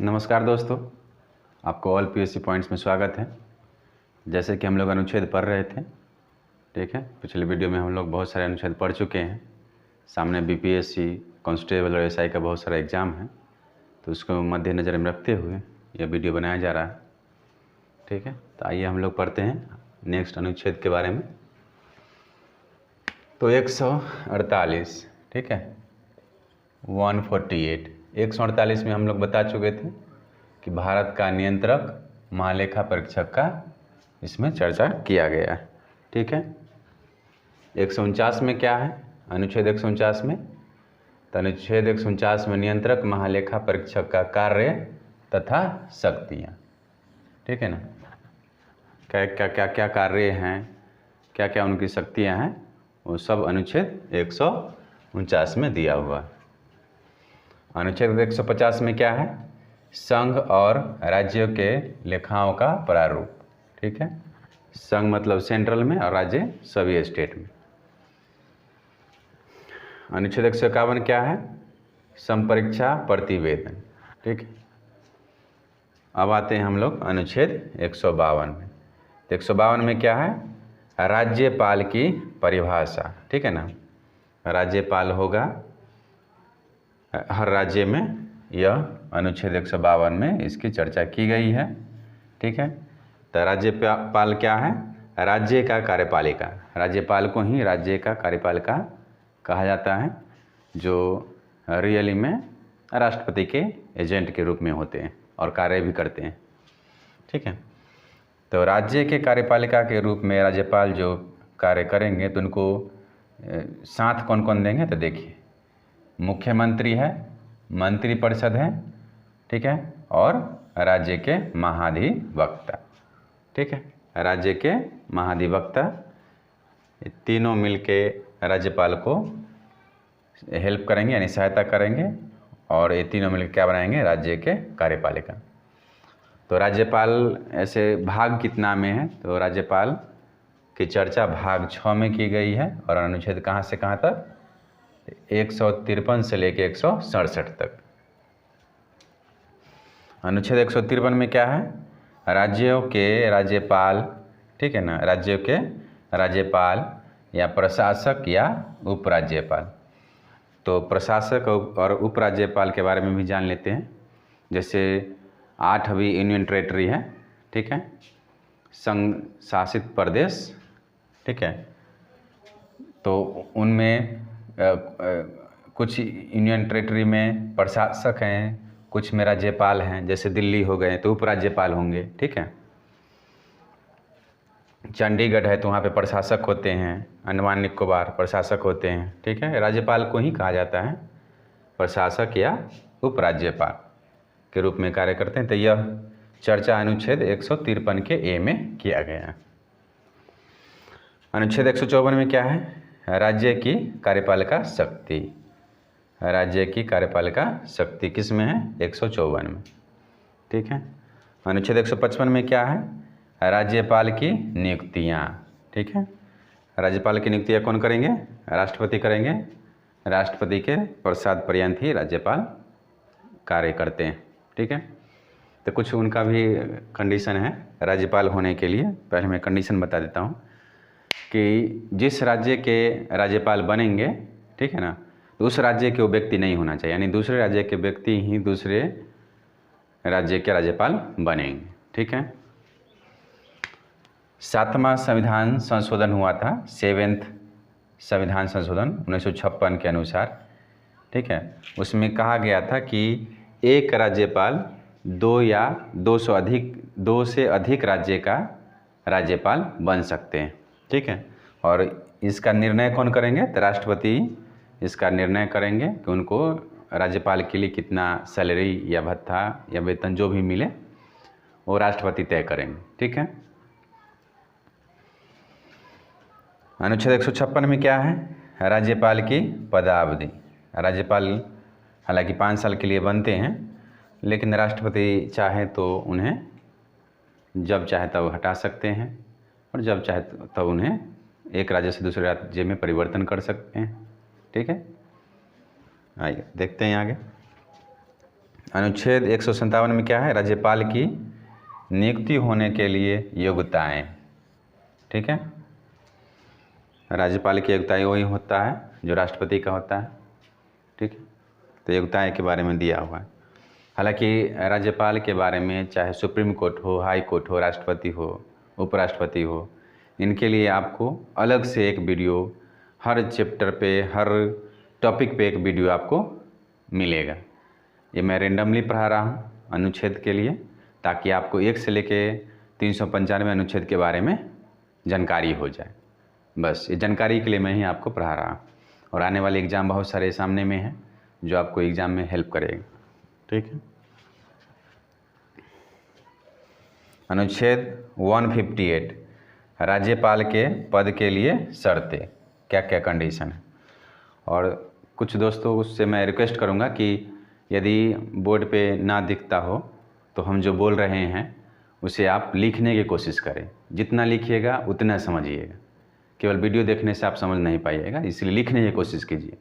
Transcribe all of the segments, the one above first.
नमस्कार दोस्तों, आपको ऑल पीएससी पॉइंट्स में स्वागत है। जैसे कि हम लोग अनुच्छेद पढ़ रहे थे, ठीक है। पिछले वीडियो में हम लोग बहुत सारे अनुच्छेद पढ़ चुके हैं। सामने बीपीएससी, कांस्टेबल और एसआई का बहुत सारा एग्ज़ाम है, तो उसको मद्देनज़र में रखते हुए यह वीडियो बनाया जा रहा है, ठीक है। तो आइए हम लोग पढ़ते हैं नेक्स्ट अनुच्छेद के बारे में। तो 148, ठीक है, 148 148 में हम लोग बता चुके थे कि भारत का नियंत्रक महालेखा परीक्षक का इसमें चर्चा किया गया है, ठीक है। 149 में क्या है? अनुच्छेद 149 में, तो अनुच्छेद 149 में नियंत्रक महालेखा परीक्षक का कार्य तथा शक्तियाँ, ठीक है ना। क्या क्या क्या क्या कार्य हैं, क्या क्या उनकी शक्तियाँ हैं, वो सब अनुच्छेद 149 में दिया हुआ है। अनुच्छेद 150 में क्या है? संघ और राज्यों के लेखाओं का प्रारूप, ठीक है। संघ मतलब सेंट्रल में और राज्य सभी स्टेट में। अनुच्छेद 151 क्या है? संपरीक्षा प्रतिवेदन, ठीक है। अब आते हैं हम लोग अनुच्छेद 152 में। तो 152 में क्या है? राज्यपाल की परिभाषा, ठीक है ना। राज्यपाल होगा हर राज्य में, यह अनुच्छेद 152 में इसकी चर्चा की गई है, ठीक है। तो राज्यपाल क्या है? राज्य का कार्यपालिका। राज्यपाल को ही राज्य का कार्यपालिका कहा जाता है, जो रियली में राष्ट्रपति के एजेंट के रूप में होते हैं और कार्य भी करते हैं, ठीक है। तो राज्य के कार्यपालिका के रूप में राज्यपाल जो कार्य करेंगे, तो उनको साथ कौन कौन देंगे? तो देखिए, मुख्यमंत्री है, मंत्रिपरिषद है, ठीक है, और राज्य के महाधिवक्ता, ठीक है। राज्य के महाधिवक्ता, ये तीनों मिलके राज्यपाल को हेल्प करेंगे, यानी सहायता करेंगे, और ये तीनों मिलकर क्या बनाएंगे? राज्य के कार्यपालिका। तो राज्यपाल ऐसे भाग कितना में है? तो राज्यपाल की चर्चा भाग 6 में की गई है, और अनुच्छेद कहाँ से कहाँ तक? 153 से लेके 167 तक। अनुच्छेद 153 में क्या है? राज्यों के राज्यपाल, ठीक है ना, राज्यों के राज्यपाल या प्रशासक या उपराज्यपाल। तो प्रशासक और उपराज्यपाल के बारे में भी जान लेते हैं। जैसे 8 अभी यूनियन टेरेटरी है, ठीक है, संघ शासित प्रदेश, ठीक है। तो उनमें कुछ यूनियन टेरेटरी में प्रशासक हैं, कुछ में राज्यपाल हैं। जैसे दिल्ली हो गए तो उपराज्यपाल होंगे, ठीक है। चंडीगढ़ है तो वहाँ पे प्रशासक होते हैं। अंडमान निकोबार प्रशासक होते हैं, ठीक है। राज्यपाल को ही कहा जाता है प्रशासक या उपराज्यपाल के रूप में कार्य करते हैं। तो यह चर्चा अनुच्छेद 153 के ए में किया गया है। अनुच्छेद 154 में क्या है? राज्य की कार्यपालिका शक्ति। राज्य की कार्यपालिका शक्ति किस में है? 154 में, ठीक है। अनुच्छेद 155 में क्या है? राज्यपाल की नियुक्तियाँ, ठीक है। राज्यपाल की नियुक्तियाँ कौन करेंगे? राष्ट्रपति करेंगे। राष्ट्रपति के प्रसाद पर्यंत ही राज्यपाल कार्य करते हैं, ठीक है। तो कुछ उनका भी कंडीशन है राज्यपाल होने के लिए। पहले मैं कंडीशन बता देता हूँ कि जिस राज्य के राज्यपाल बनेंगे, ठीक है ना, तो उस राज्य के वो व्यक्ति नहीं होना चाहिए, यानी दूसरे राज्य के व्यक्ति ही दूसरे राज्य के राज्यपाल बनेंगे, ठीक है। 7वां संविधान संशोधन हुआ था, 7th संविधान संशोधन 1956 के अनुसार, ठीक है। उसमें कहा गया था कि एक राज्यपाल 2 या 2 से अधिक राज्य का राज्यपाल बन सकते हैं, ठीक है। और इसका निर्णय कौन करेंगे? तो राष्ट्रपति इसका निर्णय करेंगे कि उनको राज्यपाल के लिए कितना सैलरी या भत्ता या वेतन जो भी मिले, वो राष्ट्रपति तय करेंगे, ठीक है। अनुच्छेद 156 में क्या है? राज्यपाल की पदावधि। राज्यपाल हालांकि 5 साल के लिए बनते हैं, लेकिन राष्ट्रपति चाहे तो उन्हें जब चाहे तब हटा सकते हैं, और जब चाहे तब उन्हें एक राज्य से दूसरे राज्य में परिवर्तन कर सकते हैं, ठीक है। आइए देखते हैं आगे। अनुच्छेद 157 में क्या है, राज्यपाल की नियुक्ति होने के लिए योग्यताएं। ठीक है, राज्यपाल की योग्यताएं वही होता है जो राष्ट्रपति का होता है। ठीक है, तो योग्यताएं के बारे में दिया हुआ है। हालांकि राज्यपाल के बारे में चाहे सुप्रीम कोर्ट हो, हाई कोर्ट हो, राष्ट्रपति हो, उपराष्ट्रपति हो, इनके लिए आपको अलग से एक वीडियो, हर चैप्टर पे, हर टॉपिक पे एक वीडियो आपको मिलेगा। ये मैं रेंडमली पढ़ा रहा हूँ अनुच्छेद के लिए, ताकि आपको 1 से लेके 395 अनुच्छेद के बारे में जानकारी हो जाए। बस ये जानकारी के लिए मैं ही आपको पढ़ा रहा हूँ, और आने वाले एग्ज़ाम बहुत सारे सामने में हैं जो आपको एग्ज़ाम में हेल्प करेगा। ठीक है, अनुच्छेद 158 राज्यपाल के पद के लिए शर्तें, क्या क्या कंडीशन है। और कुछ दोस्तों उससे मैं रिक्वेस्ट करूंगा कि यदि बोर्ड पे ना दिखता हो तो हम जो बोल रहे हैं उसे आप लिखने की कोशिश करें। जितना लिखिएगा उतना समझिएगा, केवल वीडियो देखने से आप समझ नहीं पाइएगा, इसलिए लिखने की कोशिश कीजिए।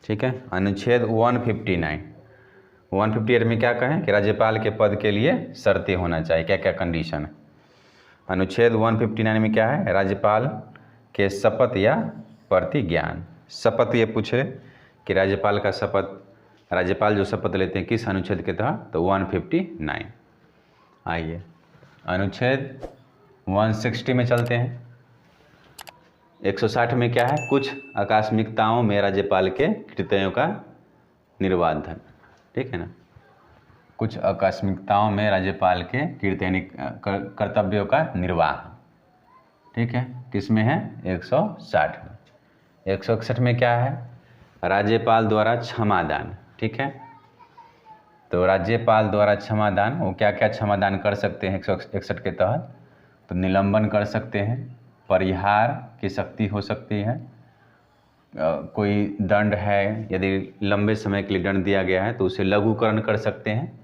ठीक है, अनुच्छेद 158 में क्या कहें कि राज्यपाल के पद के लिए शर्तें होना चाहिए, क्या क्या कंडीशन है। अनुच्छेद 159 में क्या है, राज्यपाल के शपथ या प्रतिज्ञान। शपथ ये पूछे कि राज्यपाल का शपथ, राज्यपाल जो शपथ लेते हैं किस अनुच्छेद के तहत, तो 159। आइए अनुच्छेद 160 में चलते हैं। 160 में क्या है, कुछ आकस्मिकताओं में राज्यपाल के कृत्यों का निर्वाधन। ठीक है ना, कुछ आकस्मिकताओं में राज्यपाल के कर्तव्यों का निर्वाह। ठीक है, किसमें है, 160 में। 161 में क्या है, राज्यपाल द्वारा क्षमादान। ठीक है, तो राज्यपाल द्वारा क्षमादान, वो क्या क्या क्षमादान कर सकते हैं 161 के तहत, तो निलंबन कर सकते हैं, परिहार की शक्ति हो सकती है, कोई दंड है, यदि लंबे समय के लिए दंड दिया गया है तो उसे लघुकरण कर सकते हैं,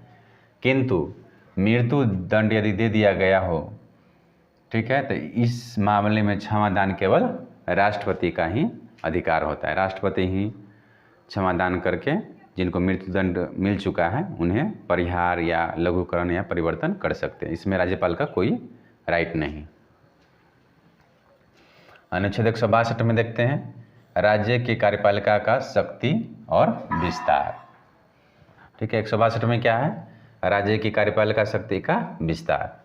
किंतु मृत्यु दंड यदि दे दिया गया हो, ठीक है, तो इस मामले में क्षमादान केवल राष्ट्रपति का ही अधिकार होता है। राष्ट्रपति ही क्षमादान करके जिनको मृत्यु दंड मिल चुका है उन्हें परिहार या लघुकरण या परिवर्तन कर सकते हैं, इसमें राज्यपाल का कोई राइट नहीं। अनुच्छेद 162 में देखते हैं, राज्य की कार्यपालिका का शक्ति और विस्तार। ठीक है, 162 में क्या है, राज्य की कार्यपालिका शक्ति का विस्तार।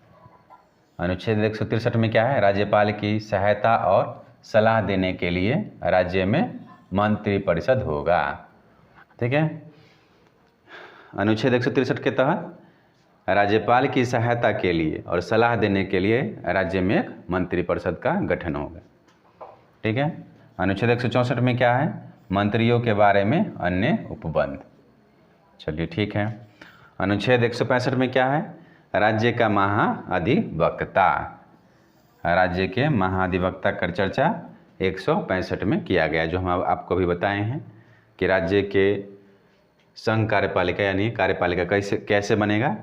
अनुच्छेद 163 में क्या है, राज्यपाल की सहायता और सलाह देने के लिए राज्य में मंत्रिपरिषद होगा। ठीक है, अनुच्छेद 163 के तहत राज्यपाल की सहायता के लिए और सलाह देने के लिए राज्य में एक मंत्रिपरिषद का गठन होगा। ठीक है, अनुच्छेद 164 में क्या है, मंत्रियों के बारे में अन्य उपबंध। चलिए ठीक है, अनुच्छेद 165 में क्या है, राज्य का महाधिवक्ता। राज्य के महाधिवक्ता का चर्चा 165 में किया गया, जो हम आपको भी बताए हैं कि राज्य के संघ कार्यपालिका यानी कार्यपालिका कैसे बनेगा,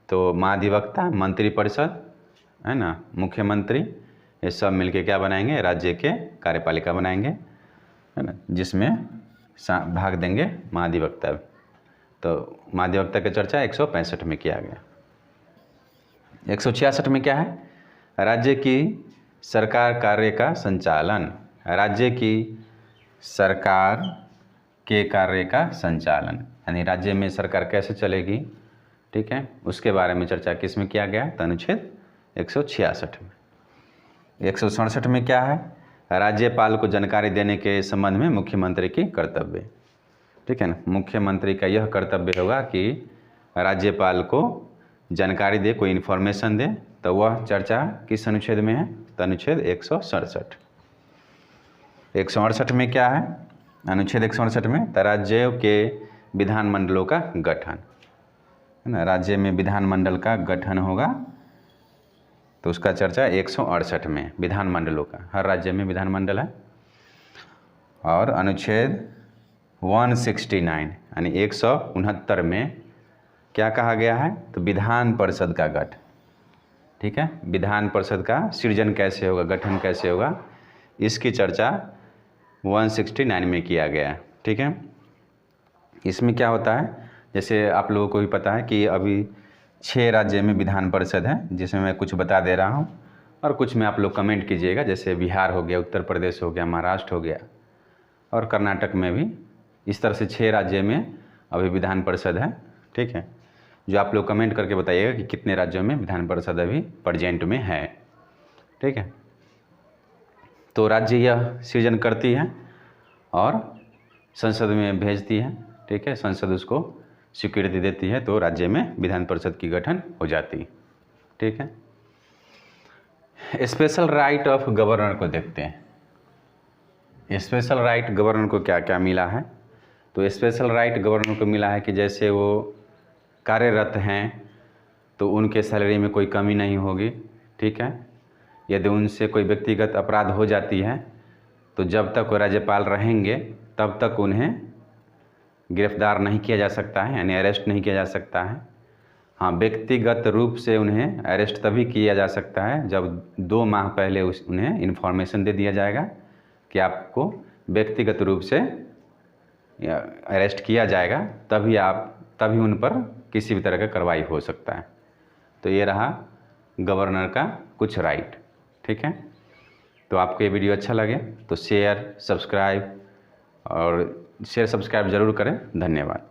तो महाधिवक्ता, मंत्रिपरिषद है ना, मुख्यमंत्री, ये सब मिलके क्या बनाएंगे, राज्य के कार्यपालिका बनाएंगे, है ना, जिसमें भाग देंगे महाधिवक्ता। तो महाधिवक्ता की चर्चा 165 में किया गया। 166 में क्या है, राज्य की सरकार कार्य का संचालन। राज्य की सरकार के कार्य का संचालन यानी राज्य में सरकार कैसे चलेगी, ठीक है, उसके बारे में चर्चा किस में किया गया, अनुच्छेद 166 में। 167 में क्या है, राज्यपाल को जानकारी देने के संबंध में मुख्यमंत्री की कर्तव्य। ठीक है ना, मुख्यमंत्री का यह कर्तव्य होगा कि राज्यपाल को जानकारी दे, कोई इन्फॉर्मेशन दे, तो वह चर्चा किस अनुच्छेद में है, तो अनुच्छेद 167। 168 में क्या है, अनुच्छेद 168 में तो राज्यों के विधानमंडलों का गठन, है ना, राज्य में विधानमंडल का गठन होगा, तो उसका चर्चा 168 में, विधानमंडलों का, हर राज्य में विधानमंडल है। और अनुच्छेद 169 यानी 169 में क्या कहा गया है, तो विधान परिषद का गठन। ठीक है, विधान परिषद का सृजन कैसे होगा, गठन कैसे होगा, इसकी चर्चा 169 में किया गया है। ठीक है, इसमें क्या होता है, जैसे आप लोगों को भी पता है कि अभी 6 राज्य में विधान परिषद है, जिसमें मैं कुछ बता दे रहा हूँ और कुछ में आप लोग कमेंट कीजिएगा। जैसे बिहार हो गया, उत्तर प्रदेश हो गया, महाराष्ट्र हो गया और कर्नाटक में भी। इस तरह से 6 राज्य में अभी विधान परिषद है, ठीक है। जो आप लोग कमेंट करके बताइएगा कि कितने राज्यों में विधान परिषद अभी प्रेजेंट में है, ठीक है। तो राज्य यह सृजन करती है और संसद में भेजती है, ठीक है। संसद उसको स्वीकृति देती है तो राज्य में विधान परिषद की गठन हो जाती है, ठीक है। स्पेशल राइट ऑफ गवर्नर को देखते हैं। स्पेशल राइट गवर्नर को क्या क्या मिला है। तो स्पेशल राइट गवर्नर को मिला है कि जैसे वो कार्यरत हैं तो उनके सैलरी में कोई कमी नहीं होगी, ठीक है। यदि उनसे कोई व्यक्तिगत अपराध हो जाती है तो जब तक वो राज्यपाल रहेंगे तब तक उन्हें गिरफ्तार नहीं किया जा सकता है, यानी अरेस्ट नहीं किया जा सकता है। हाँ, व्यक्तिगत रूप से उन्हें अरेस्ट तभी किया जा सकता है जब 2 माह पहले उन्हें इन्फॉर्मेशन दे दिया जाएगा कि आपको व्यक्तिगत रूप से अरेस्ट किया जाएगा, तभी उन पर किसी भी तरह का कार्रवाई हो सकता है। तो ये रहा गवर्नर का कुछ राइट, ठीक है। तो आपको ये वीडियो अच्छा लगे तो शेयर सब्सक्राइब ज़रूर करें। धन्यवाद।